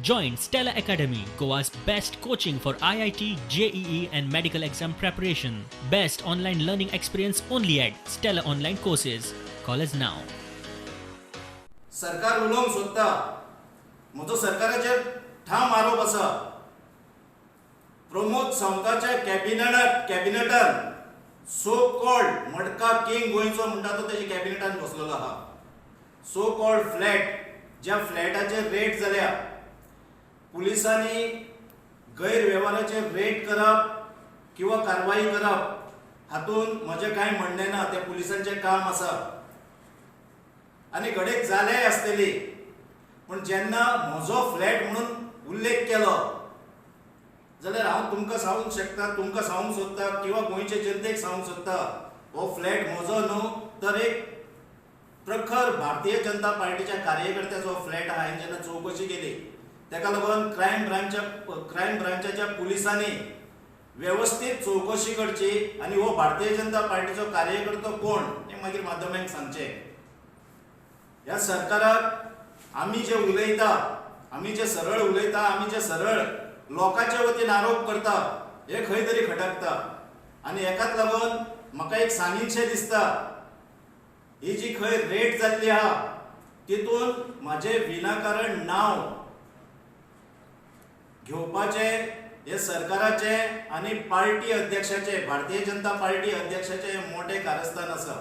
Join Stella Academy, Goa's best coaching for IIT, JEE and medical exam preparation. Best online learning experience only at Stella Online Courses. Call us now. सरकार उलोवंक सोदता, म्हजो सरकाराचेर ठाम आरोप आसा. प्रमोद सावंताच्या कॅबिनेटान सो कॉल्ड मडका किंग गोंयचो म्हणटा तो तेजे कॅबिनेटान बसलेलो आहा. सो कॉल्ड फ्लॅट, ज्या फ्लॅटाचे रेट जाल्या, पुलिसांनी गैरव्यवहाराचे रेट करप किंवा कारवाई करप हातून म्हजें कांय म्हणणें ना, तें पुलिसांचें काम आसा आनी घडये जालेय आसतली. पण जेन्ना म्हजो फ्लॅट म्हणून उल्लेख केलो जाल्यार हांव तुमकां सांगूंक शकता, तुमकां सांगूंक सोदता किंवा गोंयचे जनतेक सांगूंक सोदता, हो फ्लॅट म्हजो न्हू तर एक प्रखर भारतीय जनता पार्टीच्या कार्यकर्त्याचो फ्लॅट आहा. हांवें जेन्ना चवकशी केली तेका लागून क्रायम ब्रांचाच्या पुलिसांनी व्यवस्थित चवकशी करची आनी हो भारतीय जनता पार्टीचो कार्यकर्तो कोण हें मागीर माध्यमांक सांगचें. ह्या सरकाराक आमी जे उलयता, आमी जे सरळ उलयता, आमी जे सरळ लोकांच्या वतीन आरोप करता, हे खंय तरी खटकता. आनी हेकाच लागून म्हाका एक सांगिनशें दिसता, ही जी खंय रेट जाल्ली आहा तितून म्हाजें विनाकारण नांव घेवपाचे हे सरकाराचे आनी पार्टी अध्यक्षाचे, भारतीय जनता पार्टी अध्यक्षाचे मोठे कारस्थान आसा.